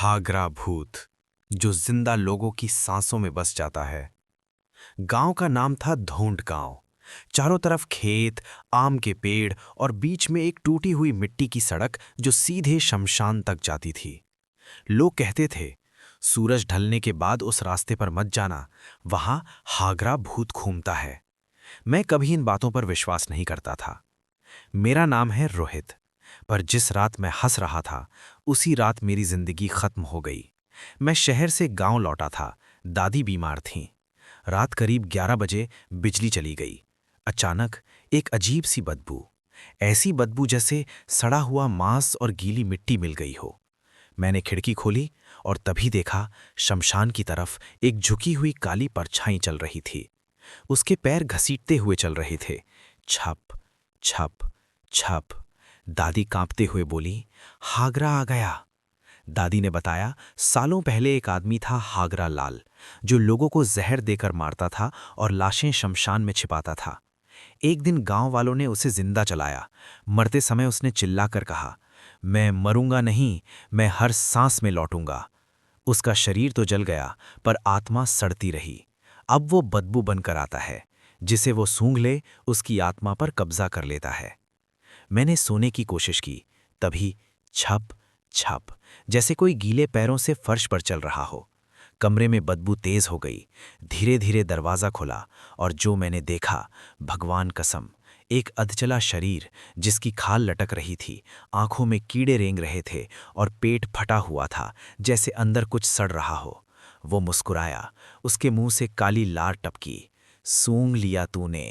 हागरा भूत जो जिंदा लोगों की सांसों में बस जाता है। गांव का नाम था धोंड गांव। चारों तरफ खेत, आम के पेड़ और बीच में एक टूटी हुई मिट्टी की सड़क जो सीधे शमशान तक जाती थी। लोग कहते थे, सूरज ढलने के बाद उस रास्ते पर मत जाना, वहां हागरा भूत घूमता है। मैं कभी इन बातों पर विश्वास नहीं करता था। मेरा नाम है रोहित। पर जिस रात मैं हंस रहा था, उसी रात मेरी जिंदगी खत्म हो गई। मैं शहर से गांव लौटा था। दादी बीमार थीं। रात करीब 11 बजे बिजली चली गई। अचानक एक अजीब सी बदबू, ऐसी बदबू जैसे सड़ा हुआ मांस और गीली मिट्टी मिल गई हो। मैंने खिड़की खोली और तभी देखा, शमशान की तरफ एक झुकी हुई काली परछाई चल रही थी। उसके पैर घसीटते हुए चल रहे थे। छप छप छप। दादी कांपते हुए बोली, हागरा आ गया। दादी ने बताया, सालों पहले एक आदमी था हागरा लाल, जो लोगों को जहर देकर मारता था और लाशें शमशान में छिपाता था। एक दिन गांव वालों ने उसे जिंदा चलाया। मरते समय उसने चिल्लाकर कहा, मैं मरूंगा नहीं, मैं हर सांस में लौटूंगा। उसका शरीर तो जल गया, पर आत्मा सड़ती रही। अब वो बदबू बनकर आता है। जिसे वो सूंघ ले, उसकी आत्मा पर कब्जा कर लेता है। मैंने सोने की कोशिश की, तभी छप छप, जैसे कोई गीले पैरों से फर्श पर चल रहा हो। कमरे में बदबू तेज हो गई। धीरे धीरे दरवाज़ा खुला और जो मैंने देखा, भगवान कसम, एक अधचला शरीर जिसकी खाल लटक रही थी, आंखों में कीड़े रेंग रहे थे और पेट फटा हुआ था, जैसे अंदर कुछ सड़ रहा हो। वो मुस्कुराया, उसके मुंह से काली लार टपकी। सूंघ लिया तूने,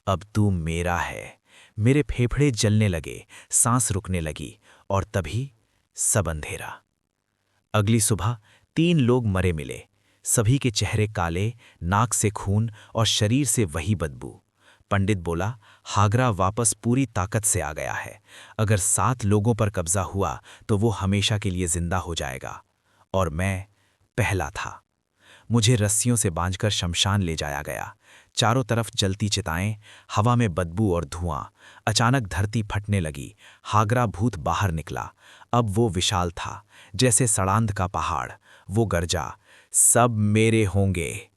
अब तू मेरा है। मेरे फेफड़े जलने लगे, सांस रुकने लगी और तभी सब अंधेरा। अगली सुबह 3 लोग मरे मिले। सभी के चेहरे काले, नाक से खून और शरीर से वही बदबू। पंडित बोला, हागरा वापस पूरी ताकत से आ गया है। अगर 7 लोगों पर कब्जा हुआ तो वो हमेशा के लिए जिंदा हो जाएगा। और मैं पहला था। मुझे रस्सियों से बांधकर शमशान ले जाया गया। चारों तरफ जलती चिताएं, हवा में बदबू और धुआं। अचानक धरती फटने लगी। हागरा भूत बाहर निकला। अब वो विशाल था, जैसे सड़ांध का पहाड़। वो गरजा, सब मेरे होंगे।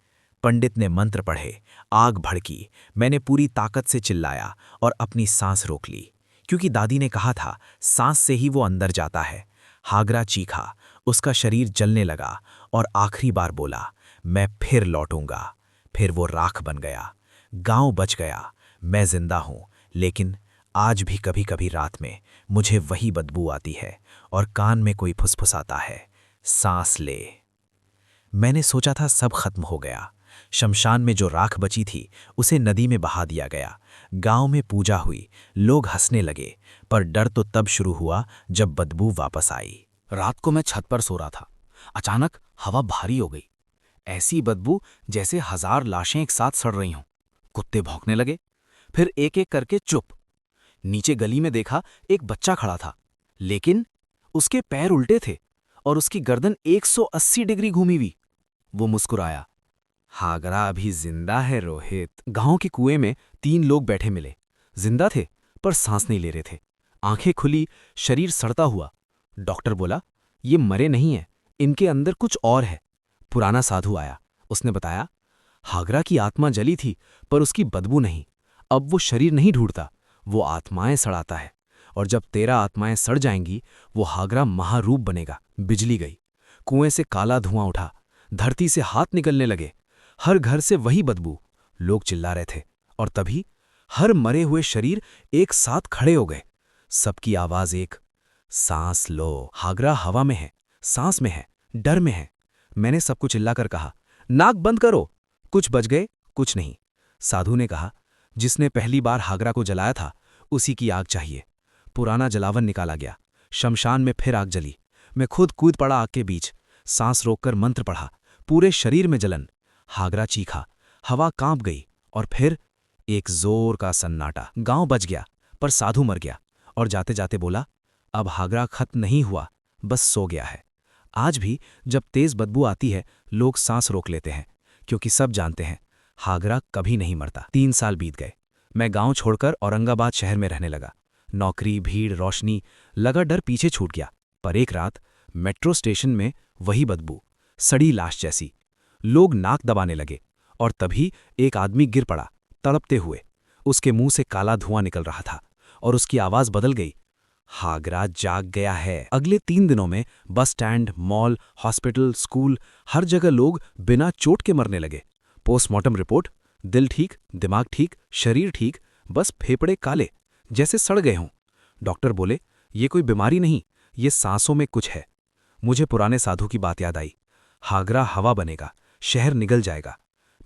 पंडित ने मंत्र पढ़े, आग भड़की। मैंने पूरी ताकत से चिल्लाया और अपनी सांस रोक ली, क्योंकि दादी ने कहा था, सांस से ही वो अंदर जाता है। हागरा चीखा, उसका शरीर जलने लगा और आखिरी बार बोला, मैं फिर लौटूंगा। फिर वो राख बन गया। गांव बच गया। मैं जिंदा हूं, लेकिन आज भी कभी कभी रात में मुझे वही बदबू आती है और कान में कोई फुसफुसाता है, सांस ले। मैंने सोचा था सब खत्म हो गया। शमशान में जो राख बची थी, उसे नदी में बहा दिया गया। गांव में पूजा हुई, लोग हंसने लगे। पर डर तो तब शुरू हुआ जब बदबू वापस आई। रात को मैं छत पर सो रहा था। अचानक हवा भारी हो गई। ऐसी बदबू जैसे 1000 लाशें एक साथ सड़ रही हों। कुत्ते भौंकने लगे, फिर एक एक करके चुप। नीचे गली में देखा, एक बच्चा खड़ा था, लेकिन उसके पैर उल्टे थे और उसकी गर्दन 180 डिग्री घूमी हुई। वो मुस्कुराया, हागरा अभी जिंदा है रोहित। गांव के कुएं में 3 लोग बैठे मिले। जिंदा थे, पर सांस नहीं ले रहे थे। आंखें खुली, शरीर सड़ता हुआ। डॉक्टर बोला, ये मरे नहीं हैं, इनके अंदर कुछ और है। पुराना साधु आया। उसने बताया, हागरा की आत्मा जली थी, पर उसकी बदबू नहीं। अब वो शरीर नहीं ढूंढता, वो आत्माएं सड़ाता है। और जब 13 आत्माएं सड़ जाएंगी, वो हागरा महारूप बनेगा। बिजली गई। कुएं से काला धुआं उठा। धरती से हाथ निकलने लगे। हर घर से वही बदबू। लोग चिल्ला रहे थे। और तभी हर मरे हुए शरीर एक साथ खड़े हो गए। सबकी आवाज एक, सांस लो। हागरा हवा में है, सांस में है, डर में है। मैंने सबको चिल्लाकर कहा, नाक बंद करो। कुछ बच गए, कुछ नहीं। साधु ने कहा, जिसने पहली बार हागरा को जलाया था, उसी की आग चाहिए। पुराना जलावन निकाला गया। शमशान में फिर आग जली। मैं खुद कूद पड़ा आग के बीच। सांस रोककर मंत्र पढ़ा। पूरे शरीर में जलन। हागरा चीखा, हवा कांप गई और फिर एक जोर का सन्नाटा। गांव बच गया, पर साधु मर गया और जाते जाते बोला, अब हागरा खत्म नहीं हुआ, बस सो गया है। आज भी जब तेज बदबू आती है, लोग सांस रोक लेते हैं, क्योंकि सब जानते हैं, हागरा कभी नहीं मरता। 3 साल बीत गए। मैं गांव छोड़कर औरंगाबाद शहर में रहने लगा। नौकरी, भीड़, रोशनी, लगा डर पीछे छूट गया। पर एक रात मेट्रो स्टेशन में वही बदबू, सड़ी लाश जैसी। लोग नाक दबाने लगे और तभी एक आदमी गिर पड़ा, तड़पते हुए। उसके मुंह से काला धुआं निकल रहा था और उसकी आवाज बदल गई। हागरा जाग गया है। अगले 3 दिनों में bus stand, mall, hospital, school, हर जगह लोग बिना चोट के मरने लगे। पोस्टमार्टम रिपोर्ट, दिल ठीक, दिमाग ठीक, शरीर ठीक, बस फेफड़े काले, जैसे सड़ गए हों। डॉक्टर बोले, ये कोई बीमारी नहीं, ये सांसों में कुछ है। मुझे पुराने साधु की बात याद आई। हागरा हवा बनेगा, शहर निगल जाएगा।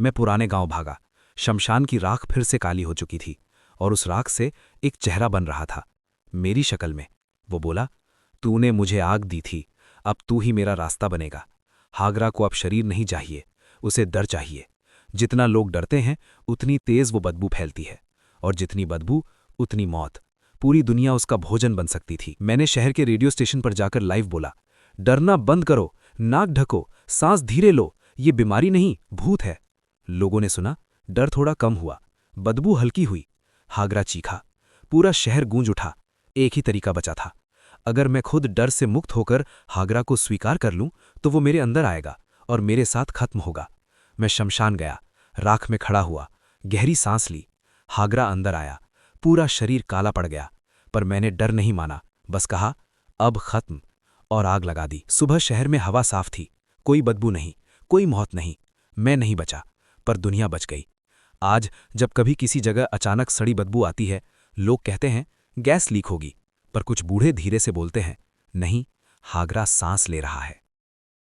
मैं पुराने गांव भागा। शमशान की राख फिर से काली हो चुकी थी और उस राख से एक चेहरा बन रहा था, मेरी शक्ल में। वो बोला, तूने मुझे आग दी थी, अब तू ही मेरा रास्ता बनेगा। हागरा को अब शरीर नहीं चाहिए, उसे डर चाहिए। जितना लोग डरते हैं उतनी तेज वो बदबू फैलती है, और जितनी बदबू उतनी मौत। पूरी दुनिया उसका भोजन बन सकती थी। मैंने शहर के रेडियो स्टेशन पर जाकर लाइव बोला, डरना बंद करो, नाक ढको, सांस धीरे लो, ये बीमारी नहीं, भूत है। लोगों ने सुना, डर थोड़ा कम हुआ, बदबू हल्की हुई। हागरा चीखा, पूरा शहर गूंज उठा। एक ही तरीका बचा था, अगर मैं खुद डर से मुक्त होकर हागरा को स्वीकार कर लूं तो वो मेरे अंदर आएगा और मेरे साथ खत्म होगा। मैं शमशान गया, राख में खड़ा हुआ, गहरी सांस ली। हागरा अंदर आया, पूरा शरीर काला पड़ गया, पर मैंने डर नहीं माना, बस कहा, अब खत्म, और आग लगा दी। सुबह शहर में हवा साफ थी, कोई बदबू नहीं, कोई मौत नहीं। मैं नहीं बचा, पर दुनिया बच गई। आज जब कभी किसी जगह अचानक सड़ी बदबू आती है, लोग कहते हैं गैस लीक होगी, पर कुछ बूढ़े धीरे से बोलते हैं, नहीं, हागरा सांस ले रहा है।